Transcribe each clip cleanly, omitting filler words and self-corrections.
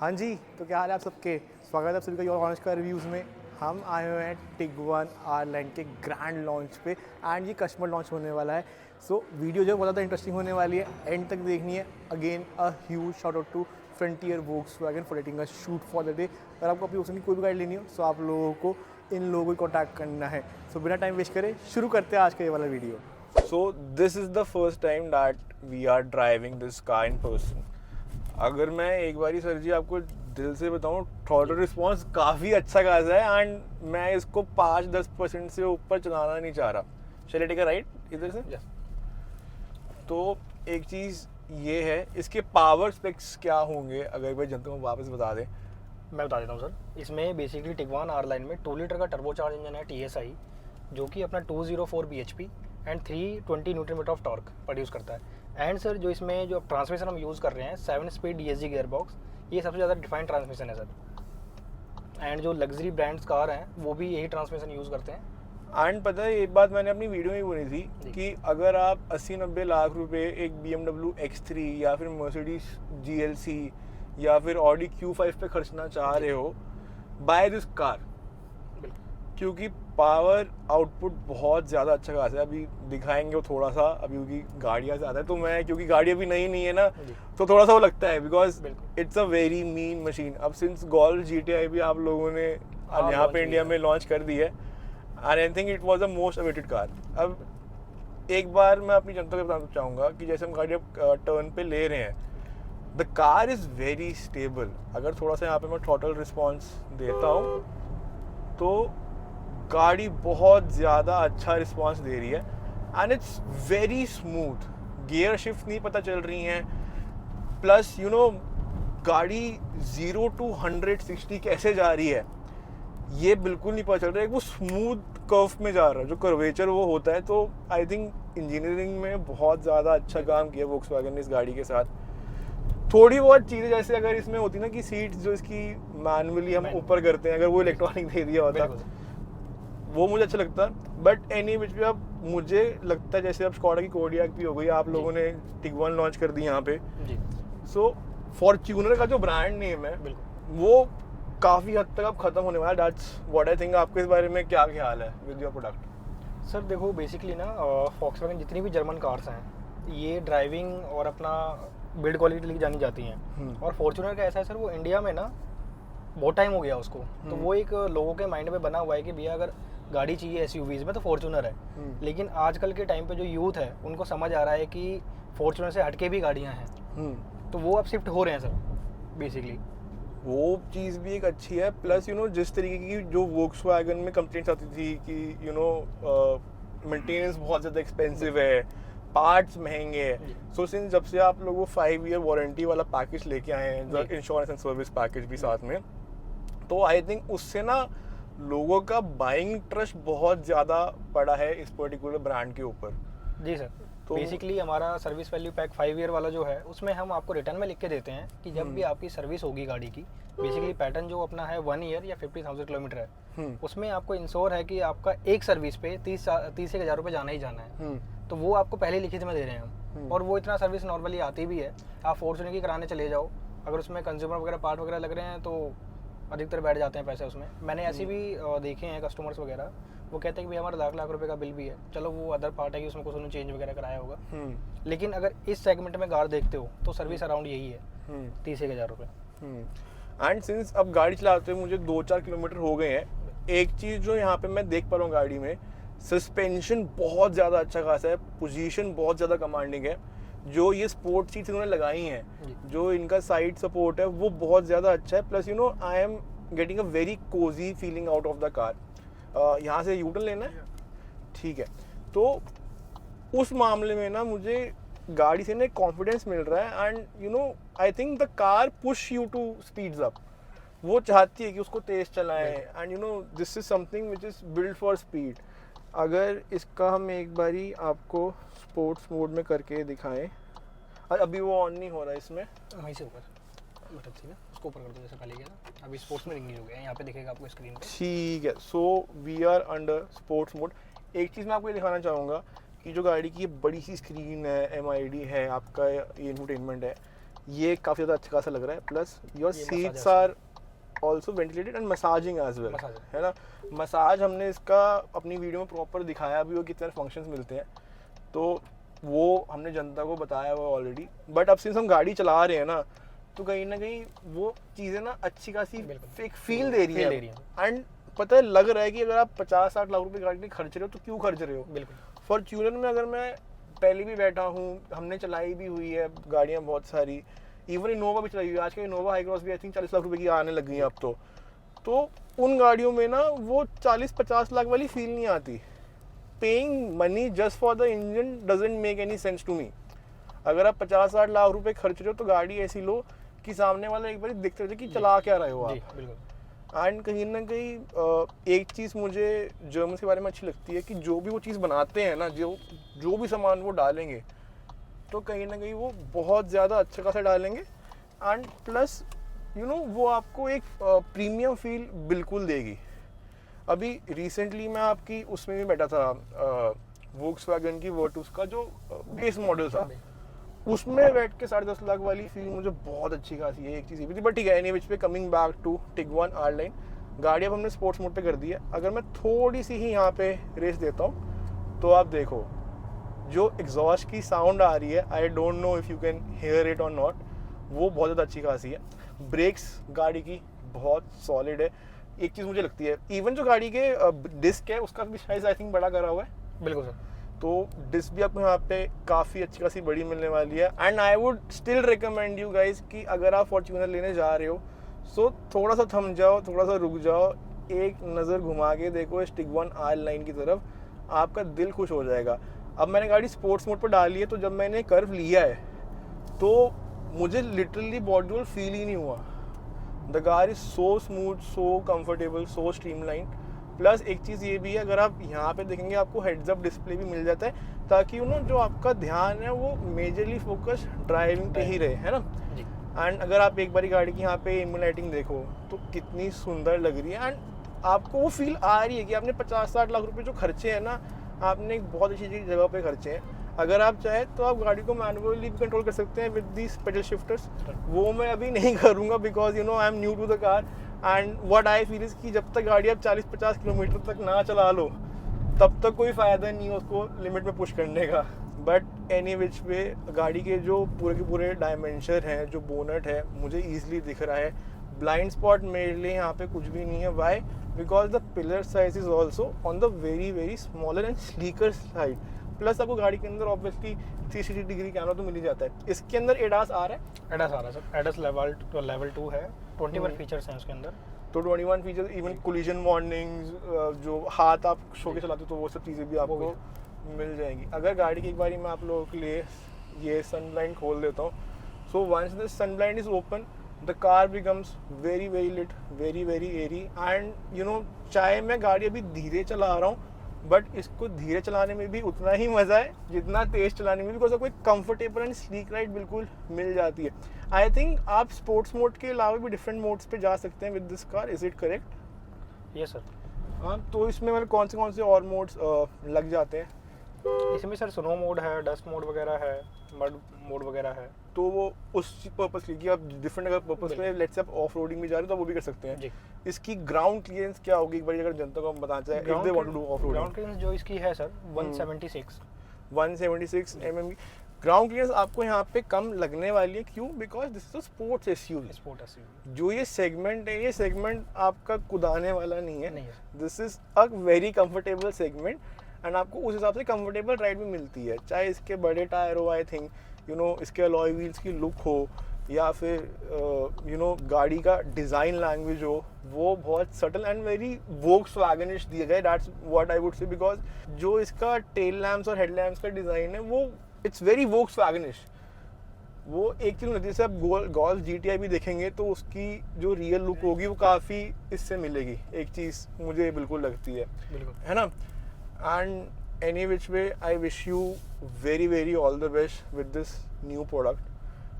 हाँ जी, तो क्या हाल है आप सबके। स्वागत है आप सभी का योर ऑनेस्ट का रिव्यूज़ में। हम आए हुए हैं टिगवान आर लाइन के ग्रैंड लॉन्च पे एंड ये कस्टमर लॉन्च होने वाला है। सो वीडियो जो है बहुत ज़्यादा इंटरेस्टिंग होने वाली है, एंड तक देखनी है। Again a huge shout out to Frontier Volkswagen for letting us shoot for the day. अगर आपको अपनी वोक्सवैगन की कोई भी गाड़ी लेनी हो सो आप लोगों को इन लोगों को कॉन्टैक्ट करना है। सो बिना टाइम वेस्ट करें शुरू करते हैं आज का ये वाला video. So this is the first time that we are driving this car in person. अगर मैं एक बारी सर जी आपको दिल से बताऊं, थ्रॉटल रिस्पॉन्स काफ़ी अच्छा खासा है एंड मैं इसको 5-10% से ऊपर चलाना नहीं चाह रहा। चलिए ठीक है, राइट इधर से। तो एक चीज़ ये है, इसके पावर स्पेक्स क्या होंगे अगर भाई जनता को वापस बता दें। मैं बता देता हूँ सर। इसमें बेसिकली टिगवान आर लाइन में 2 लीटर का टर्बोचार्ज इंजन है TSI, जो कि अपना 204 bhp and 320 newton metre of torque produce करता है। एंड सर जो इसमें जो ट्रांसमिशन हम यूज़ कर रहे हैं 7 स्पीड DSG गियर बॉक्स, ये सबसे ज़्यादा डिफाइंड ट्रांसमिशन है सर। एंड जो लग्जरी ब्रांड्स कार हैं वो भी यही ट्रांसमिशन यूज़ करते हैं। एंड पता है एक बात मैंने अपनी वीडियो में बोली थी कि अगर आप 80-90 लाख रुपए एक BMW X3 या फिर Mercedes GLC या फिर Audi Q5 पे खर्चना चाह रहे हो, बाय दिस कार, क्योंकि पावर आउटपुट बहुत ज़्यादा अच्छा खासा है। अभी दिखाएंगे वो थोड़ा सा, अभी क्योंकि गाड़ियाँ ज़्यादा है तो मैं, क्योंकि गाड़ी अभी नई नहीं है ना, तो थोड़ा सा वो लगता है because it's a very mean machine. अब सिंस गोल्फ GTI भी आप लोगों ने यहाँ पे इंडिया में लॉन्च कर दी है and I think it was the most awaited car. अब एक बार मैं अपनी जनता को बताना चाहूँगा कि जैसे हम गाड़ी अब टर्न पे ले रहे हैं, the car is very stable. अगर थोड़ा सा यहाँ पे मैं थ्रॉटल रिस्पॉन्स देता हूँ तो गाड़ी बहुत ज़्यादा अच्छा रिस्पॉन्स दे रही है and it's very smooth. Gear shift नहीं पता चल रही हैं, प्लस यू नो गाड़ी 0 to 160 कैसे जा रही है ये बिल्कुल नहीं पता चल रहा है। वो स्मूथ कर्व में जा रहा है, जो कर्वेचर वो होता है। तो आई थिंक इंजीनियरिंग में बहुत ज़्यादा अच्छा काम किया वोक्सवैगन ने इस गाड़ी के साथ। थोड़ी बहुत चीज़ें जैसे अगर इसमें होती ना कि सीट्स जो इसकी मैनुअली हम ऊपर करते हैं, अगर वो इलेक्ट्रॉनिक दे दिया होता वो मुझे अच्छा लगता है। बट एनी विच भी अब मुझे लगता है जैसे अब स्कॉडा की कोडियाक भी हो गई, आप लोगों ने टिगवान लॉन्च कर दी यहाँ पे जी। सो फॉर्च्यूनर का जो ब्रांड नेम है वो काफ़ी हद तक अब ख़त्म होने वाला है। That's what I think. आपके इस बारे में क्या ख्याल है विद योर प्रोडक्ट? सर देखो बेसिकली ना फॉक्सवैगन जितनी भी जर्मन कार्स हैं ये ड्राइविंग और अपना बिल्ड क्वालिटी लेके जानी जाती हैं। और फॉर्च्यूनर का ऐसा है सर, वो इंडिया में ना बहुत टाइम हो गया उसको, तो वो एक लोगों के माइंड में बना हुआ है कि भैया अगर गाड़ी चाहिए SUVs में तो फॉर्च्यूनर है। लेकिन आजकल के टाइम पे जो यूथ है उनको समझ आ रहा है कि फॉर्च्यूनर से हटके भी गाड़ियाँ हैं, तो वो अब शिफ्ट हो रहे हैं सर बेसिकली। वो चीज़ भी एक अच्छी है। प्लस यू नो जिस तरीके की जो वोक्सवैगन में कंप्लेंट्स आती थी कि यू नो मेंटेनेंस बहुत ज़्यादा एक्सपेंसिव है, पार्ट्स महंगे हैं। सो सिंस जब से आप लोग वो 5 ईयर वारंटी वाला पैकेज लेके आए हैं, इंश्योरेंस एंड सर्विस पैकेज भी साथ में, तो आई थिंक उससे ना लोगों का बाइंग ट्रस्ट बहुत ज़्यादा पड़ा है इस पर्टिकुलर ब्रांड के ऊपर। जी सर। तो बेसिकली हमारा सर्विस वैल्यू पैक 5 ईयर वाला जो है उसमें हम आपको रिटर्न में लिख के देते हैं कि जब भी आपकी सर्विस होगी गाड़ी की, बेसिकली पैटर्न जो अपना है 1 ईयर या 50,000 किलोमीटर है, उसमें आपको इंश्योर है कि आपका एक सर्विस पे 30,000 रुपये जाना ही जाना है। तो वो आपको पहले लिखित में दे रहे हैं हम, और वो इतना सर्विस नॉर्मली आती भी है। आप फॉर्च्यूनर की कराने चले जाओ, अगर उसमें कंज्यूमर वगैरह पार्ट वगैरह लग रहे हैं तो अधिकतर बैठ जाते हैं पैसे उसमें। मैंने ऐसे भी देखे हैं कस्टमर्स वगैरह, वो कहते हैं कि भाई हमारा लाख रुपए का बिल भी है, चलो वो अदर पार्ट है कि उसमें कुछ उन्होंने चेंज वगैरह कराया होगा। लेकिन अगर इस सेगमेंट में कार देखते हो तो सर्विस अराउंड यही है 30,000 रुपये। एंड सिंस अब गाड़ी चलाते हुए मुझे 2-4 किलोमीटर हो गए हैं, एक चीज़ जो यहाँ पे मैं देख पा रहा हूँ गाड़ी में, सस्पेंशन बहुत ज़्यादा अच्छा खासा है, पोजीशन बहुत ज़्यादा कमांडिंग है। जो ये स्पोर्ट सीट्स इन्होंने लगाई हैं, जो इनका साइड सपोर्ट है वो बहुत ज़्यादा अच्छा है। Plus you know I am getting a very Cozi feeling out of the car. यहाँ से यूटर्न लेना है, ठीक है, तो उस मामले में ना मुझे गाड़ी से ना कॉन्फिडेंस मिल रहा है। And you know I think the car push you to speeds up. वो चाहती है कि उसको तेज़ चलाएं and you know this is something which is build for speed. अगर इसका हम एक बारी आपको स्पोर्ट्स मोड में करके दिखाएं, अभी वो ऑन नहीं हो रहा है इसमें, वहीं से ऊपर बटन थी ना, उसको ऊपर कर दो जैसे पहले किया था। अभी स्पोर्ट्स में रिंग हो गया है, यहाँ पे दिखेगा आपको स्क्रीन पे। ठीक है, so we are under sports mode. एक चीज़ मैं आपको ये दिखाना चाहूँगा कि जो गाड़ी की बड़ी सी स्क्रीन है, MID है, आपका ये इंफोटेनमेंट है, ये काफ़ी ज़्यादा अच्छा खासा लग रहा है, प्लस योर ये seats massage are also ventilated and massaging as well, Massage. है ना। मसाज हमने इसका अपनी वीडियो में प्रॉपर दिखाया भी, वो कितने फंक्शंस मिलते हैं, तो वो हमने जनता को बताया हुआ ऑलरेडी। बट अब सिंस हम गाड़ी चला रहे हैं ना, तो कहीं ना कहीं वो चीज़ें ना अच्छी खासी बिल्कुल। एक फील दे रही Feel दे रही है। एंड पता है, लग रहा है कि अगर आप 50-60 लाख रुपए गाड़ी में खर्च रहे हो तो क्यों खर्च रहे हो। बिल्कुल। फॉर्च्यूनर में अगर मैं पहले भी बैठा हूँ, हमने चलाई भी हुई है गाड़ियाँ बहुत सारी, इवन इनोवा भी चलाई हुई है। आज के इनोवा हाई क्रॉस भी आई थिंक 40 लाख रुपए की आने लग गई है अब तो उन गाड़ियों में ना वो 40-50 लाख वाली फील नहीं आती। Paying money just for the engine doesn't make any sense to me. अगर आप 50-60 लाख रुपए खर्च रहे हो तो गाड़ी ऐसी लो कि सामने वाला एक बार देखते रहे कि चला क्या रहे हो जी आप। बिल्कुल। एंड कहीं ना कहीं एक चीज़ मुझे जर्मन के बारे में अच्छी लगती है कि जो भी वो चीज़ बनाते हैं ना, जो भी सामान वो डालेंगे, तो कहीं ना कहीं वो बहुत ज़्यादा अच्छा खासा डालेंगे। एंड प्लस वो आपको एक प्रीमियम फील बिल्कुल देगी। अभी रिसेंटली मैं आपकी उसमें भी बैठा था, वोक्सवैगन की वर्टूस का जो बेस मॉडल था, उसमें बैठ के 10.5 लाख वाली फील मुझे बहुत अच्छी खासी है। एक चीज़ ये भी थी, बट ठीक है, एनी विच पे coming back to Tiguan R line, गाड़ी अब हमने स्पोर्ट्स मोड पे कर दी है। अगर मैं थोड़ी सी ही यहाँ पे रेस देता हूँ तो आप देखो जो एग्जॉस्ट की साउंड आ रही है, I don't know if you can here it और नॉट, वो बहुत ज़्यादा अच्छी खासी है। ब्रेक्स गाड़ी की बहुत सॉलिड है। एक चीज़ मुझे लगती है, इवन जो गाड़ी के डिस्क है उसका भी साइज आई थिंक बड़ा करा हुआ है। बिल्कुल सर। तो डिस्क भी आपको यहाँ पे काफ़ी अच्छी खासी बड़ी मिलने वाली है। And I would still recommend you guys कि अगर आप फॉर्च्यूनर लेने जा रहे हो सो थोड़ा सा थम जाओ, थोड़ा सा रुक जाओ, एक नज़र घुमा के देखो इस टिगवान आर लाइन की तरफ, आपका दिल खुश हो जाएगा। अब मैंने गाड़ी स्पोर्ट्स मोड पर डाली है, तो जब मैंने कर्व लिया है तो मुझे लिटरली बॉडी रोल फील ही नहीं हुआ। The car is so smooth, so comfortable, so streamline. Plus एक चीज़ ये भी है, अगर आप यहाँ पे देखेंगे आपको हेड्स अप डिस्प्ले भी मिल जाता है, ताकि जो आपका ध्यान है वो मेजरली फोकस ड्राइविंग पे ही रहे, है ना। जी। एंड अगर आप एक बारी गाड़ी की यहाँ पे एम्बिएंट लाइटिंग देखो तो कितनी सुंदर लग रही है। एंड आपको वो फील आ रही है कि आपने 50-60 लाख रुपए जो खर्चे हैं ना, आपने एक बहुत अच्छी जगह पे खर्चे हैं। अगर आप चाहें तो आप गाड़ी को मैनुअली भी कंट्रोल कर सकते हैं विद दीस पेडल शिफ्टर्स। वो मैं अभी नहीं करूँगा because I am new to the car. And what I feel is कि जब तक गाड़ी आप 40-50 किलोमीटर तक ना चला लो तब तक कोई फ़ायदा नहीं है उसको लिमिट में पुश करने का। बट एनी विच वे गाड़ी के जो पूरे के पूरे डायमेंशन हैं, जो बोनट है, मुझे ईजिली दिख रहा है। ब्लाइंड स्पॉट मेरे लिए यहाँ पे कुछ भी नहीं है। Why? Because the pillar size is also on the very very smaller and sleeker side. Plus आपको गाड़ी के अंदर ऑब्वियसली 360 डिग्री कैमरा तो मिल ही जाता है। इसके अंदर एडास आ रहा है। एडास आ रहा है सर। एडास लेवल 2 है। 21 फीचर्स हैं उसके अंदर। तो 21 फीचर्स, इवन कोलिजन वार्निंग्स, जो हाथ आप शो के चलाते हो तो वो सब चीज़ें भी आपको मिल जाएंगी। अगर गाड़ी की एक बारी मैं आप लोगों के लिए ये सन ब्लाइंड खोल देता हूँ, so once the sun blind is open the car becomes very very lit, very very airy. And चाहे मैं गाड़ी अभी धीरे चला रहा हूँ बट इसको धीरे चलाने में भी उतना ही मज़ा है जितना तेज़ चलाने में, बिकॉज आपको एक कंफर्टेबल एंड स्लीक राइड बिल्कुल मिल जाती है। आई थिंक आप स्पोर्ट्स मोड के अलावा भी डिफरेंट मोड्स पे जा सकते हैं with this car. Is it correct? Yes sir. हाँ, तो इसमें मतलब कौन से और मोड्स लग जाते हैं? इसमें सर स्नो मोड है, डस्ट मोड वगैरह है, मड मोड वगैरह है। तो वो उस पर्पस के लिए कि आप डिफरेंट अगर पर्पस पे लेट्स से आप ऑफ रोडिंग भी जा रहे हो तो वो भी कर सकते हैं जी। इसकी ग्राउंड क्लियरेंस क्या होगी एक बार अगर जनता को हम बताना चाहें, if they want to do off ground roading? Clearance जो इसकी है सर 176 mm की ग्राउंड क्लियरेंस आपको यहाँ पे कम लगने वाली है। क्यों? Because this is a sports SUV. Sport SUV जो ये सेगमेंट है, ये सेगमेंट आपका कुदाने वाला नहीं है। नहीं है। This is a very comfortable segment and आपको उस हिसाब से कंफर्टेबल राइड भी मिलती है। चाहे इसके बड़े टायर हो, आई थिंक इसके अलॉय व्हील्स की लुक हो, या फिर गाड़ी का डिज़ाइन लैंग्वेज हो, वो बहुत सटल एंड वेरी वोक्सवैगनिश दिया गया है। That's what I would say. Because जो इसका टेल लैम्प्स और हेड लैम्प्स का डिज़ाइन है वो इट्स वेरी वोक्सवैगनिश। वो एक चीज़ होती है, जैसे आप गोल्फ GTI भी देखेंगे तो उसकी जो रियल लुक होगी वो काफ़ी इससे मिलेगी। एक चीज़ मुझे बिल्कुल लगती है, बिल्कुल, है ना। And any which way I wish you very very all the best with this new product.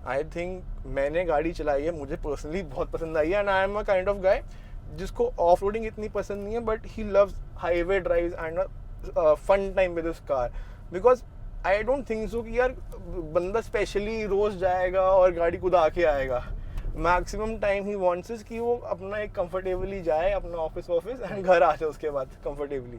I think मैंने गाड़ी चलाई है, मुझे पर्सनली बहुत पसंद आई है। And I am a kind of guy जिसको ऑफ रोडिंग इतनी पसंद नहीं है, but he loves highway drives and fun time with this car. Because I don't think so कि यार बंदा स्पेशली रोज जाएगा और गाड़ी कुदा के आएगा। Maximum time he wants is कि वो अपना एक कंफर्टेबली जाए अपना ऑफिस एंड घर आ जाए उसके बाद comfortably.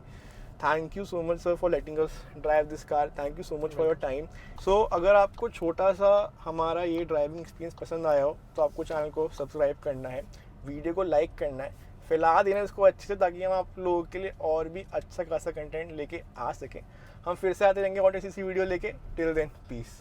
Thank you so much sir for letting us drive this car, thank you so much for your time. So अगर आपको छोटा सा हमारा ये ड्राइविंग एक्सपीरियंस पसंद आया हो तो आपको चैनल को सब्सक्राइब करना है, वीडियो को लाइक करना है, फैला देना इसको अच्छे से ताकि हम आप लोगों के लिए और भी अच्छा खासा कंटेंट लेके आ सकें। हम फिर से आते रहेंगे और ऐसी वीडियो लेके। Till then piece.